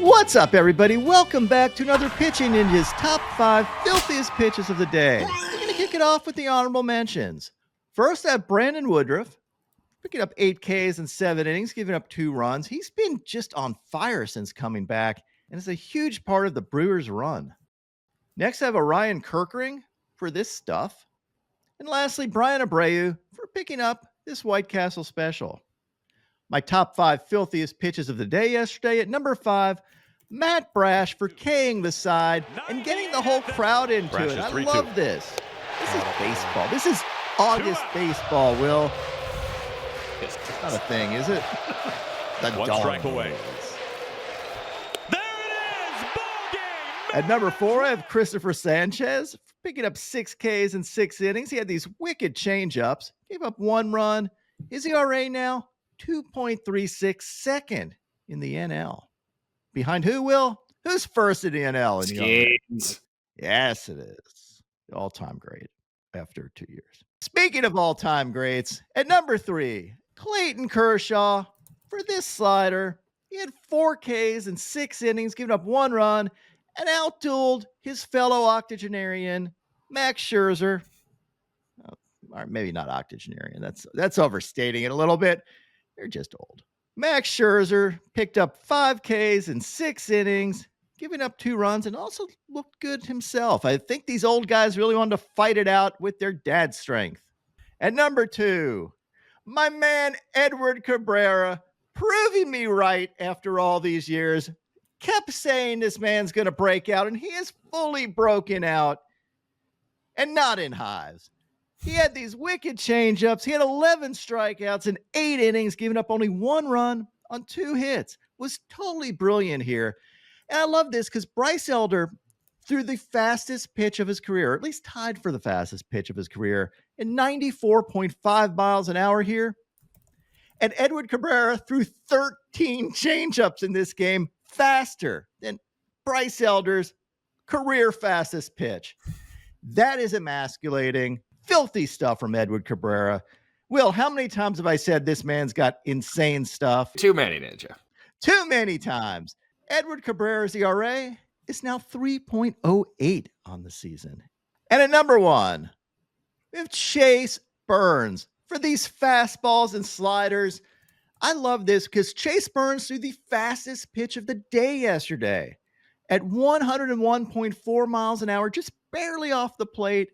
What's up, everybody? Welcome back to another Pitching Ninja's Top 5 Filthiest Pitches of the Day. We're going to kick it off with the honorable mentions. First, I have Brandon Woodruff, picking up 8 Ks in 7 innings, giving up 2 runs. He's been just on fire since coming back, and is a huge part of the Brewers' run. Next, I have Orion Kerkering for this stuff. And lastly, Brian Abreu for picking up this White Castle special. My top 5 filthiest pitches of the day yesterday. At number 5, Matt Brash for K-ing the side and getting the whole crowd into it. I love this. This is baseball. This is August baseball, Will. It's not a thing, is it? The One strike away. There it is! Ball game! At number 4, I have Cristopher Sanchez picking up 6 Ks in 6 innings. He had these wicked changeups. Gave up 1 run. His ERA now 2.36, second in the NL. Behind who, Will? Who's first in the NL? Yes, it is. The all-time great after 2 years. Speaking of all-time greats, at number 3, Clayton Kershaw for this slider. He had 4 Ks in 6 innings, giving up 1 run, and outdueled his fellow octogenarian, Max Scherzer. Or maybe not octogenarian. That's overstating it a little bit. They're just old. Max Scherzer picked up 5 Ks in 6 innings, giving up 2 runs, and also looked good himself. I think these old guys really wanted to fight it out with their dad's strength. At number 2, my man Edward Cabrera, proving me right after all these years. Kept saying this man's going to break out, and he is fully broken out, and not in hives. He had these wicked changeups. He had 11 strikeouts in 8 innings, giving up only 1 run on 2 hits. Was totally brilliant here. And I love this because Bryce Elder threw the fastest pitch of his career, or at least tied for the fastest pitch of his career, at 94.5 miles an hour here. And Edward Cabrera threw 13 changeups in this game, faster than Bryce Elder's career fastest pitch. That is emasculating. Filthy stuff from Edward Cabrera. Will, how many times have I said this man's got insane stuff? Too many, Ninja. Too many times. Edward Cabrera's ERA is now 3.08 on the season. And at number 1, we have Chase Burns for these fastballs and sliders. I love this because Chase Burns threw the fastest pitch of the day yesterday at 101.4 miles an hour, just barely off the plate.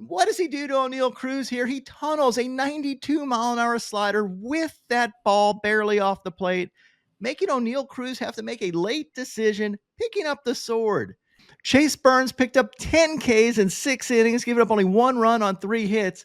What does he do to O'Neal Cruz here? He tunnels a 92-mile-an-hour slider with that ball barely off the plate, making O'Neal Cruz have to make a late decision, picking up the sword. Chase Burns picked up 10 Ks in 6 innings, giving up only 1 run on 3 hits.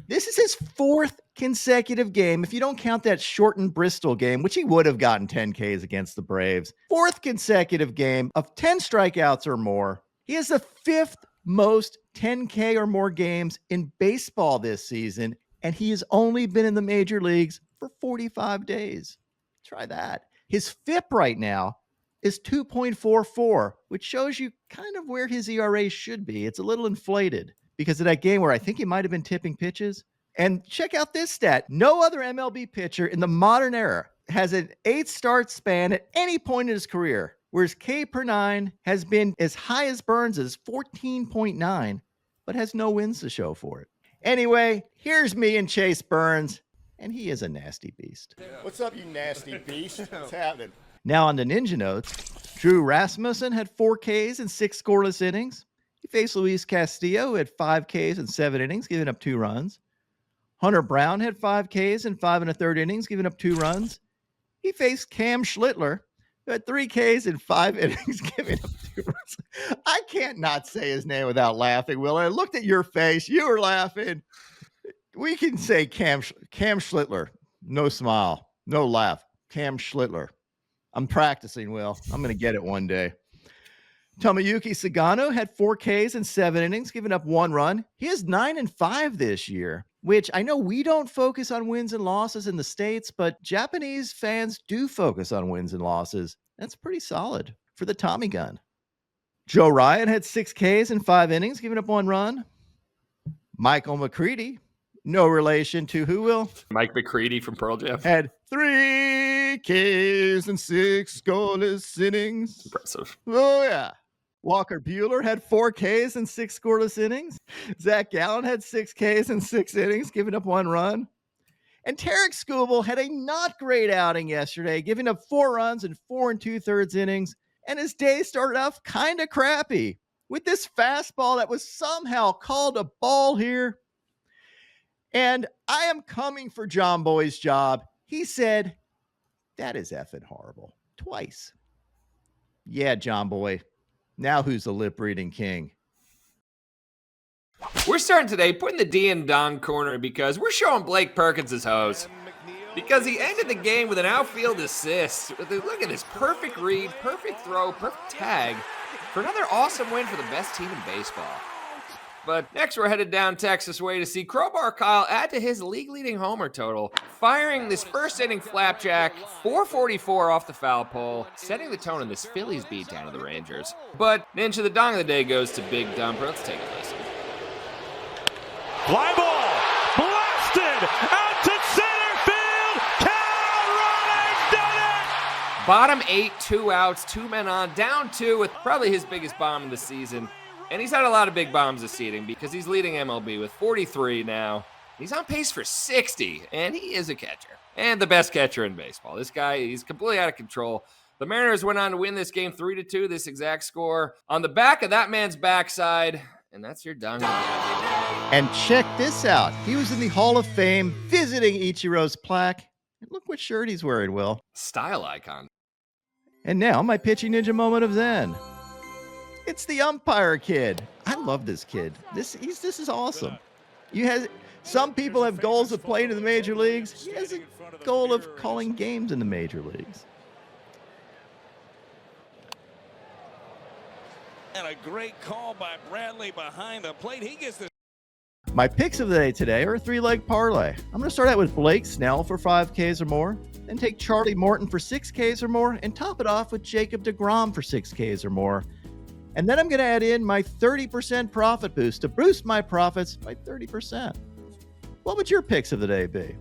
This is his 4th consecutive game, if you don't count that shortened Bristol game, which he would have gotten 10 Ks against the Braves. 4th consecutive game of 10 strikeouts or more. He is the 5th most 10K or more games in baseball this season, and he has only been in the major leagues for 45 days. Try that. His FIP right now is 2.44, which shows you kind of where his ERA should be. It's a little inflated because of that game where I think he might have been tipping pitches. And check out this stat. No other MLB pitcher in the modern era has an 8-start span at any point in his career, whereas K per 9 has been as high as Burns's 14.9, but has no wins to show for it. Anyway, here's me and Chase Burns, and he is a nasty beast. What's up, you nasty beast? What's happening? Now on the Ninja Notes, Drew Rasmussen had 4 Ks in 6 scoreless innings. He faced Luis Castillo, who had 5 Ks in 7 innings, giving up 2 runs. Hunter Brown had 5 Ks in 5 1/3 innings, giving up 2 runs. He faced Cam Schlittler, who had 3 Ks in 5 innings, giving up 2 runs. I can't not say his name without laughing, Will. I looked at your face. You were laughing. We can say Cam Schlittler. No smile. No laugh. Cam Schlittler. I'm practicing, Will. I'm going to get it one day. Tomoyuki Sagano had 4 Ks in 7 innings, giving up 1 run. He is 9-5 this year, which I know we don't focus on wins and losses in the States, but Japanese fans do focus on wins and losses. That's pretty solid for the Tommy gun. Joe Ryan had 6 Ks in 5 innings, giving up 1 run. Michael McCready, no relation to who, Will? Mike McCready from Pearl Jam. Had 3 3 Ks and 6 scoreless innings. Impressive. Oh, yeah. Walker Buehler had 4 Ks and 6 scoreless innings. Zach Gallen had 6 Ks and 6 innings, giving up 1 run. And Tarek Skubal had a not great outing yesterday, giving up 4 runs in 4 2/3 innings. And his day started off kind of crappy with this fastball that was somehow called a ball here. And I am coming for John Boy's job. He said, that is effing horrible. Twice. Yeah, John Boy. Now who's the lip reading king? We're starting today putting the D in Don corner because we're showing Blake Perkins his hose. Because he ended the game with an outfield assist. Look at this perfect read, perfect throw, perfect tag for another awesome win for the best team in baseball. But next we're headed down Texas way to see Crowbar Kyle add to his league-leading homer total, firing this first inning flapjack, 444 off the foul pole, setting the tone in this Phillies beatdown of the Rangers. But Ninja, the dong of the day goes to Big Dumper. Let's take a listen. Fly ball, blasted out to center field. Cabrera's done it. Bottom 8, 2 outs, 2 men on, down 2 with probably his biggest bomb of the season. And he's had a lot of big bombs this season because he's leading MLB with 43 now. He's on pace for 60, and he is a catcher. And the best catcher in baseball. This guy, he's completely out of control. The Mariners went on to win this game 3-2, this exact score, on the back of that man's backside. And that's your dong. And check this out. He was in the Hall of Fame visiting Ichiro's plaque. And look what shirt he's wearing, Will. Style icon. And now my pitching ninja moment of Zen. It's the umpire kid. I love this kid. This is awesome. Some people have goals of playing in the major leagues. He has a goal of calling games in the major leagues. And a great call by Bradley behind the plate. He gets the... My picks of the day today are a 3-leg parlay. I'm going to start out with Blake Snell for 5 Ks or more, then take Charlie Morton for 6 Ks or more, and top it off with Jacob deGrom for 6 Ks or more. And then I'm going to add in my 30% profit boost to boost my profits by 30%. What would your picks of the day be?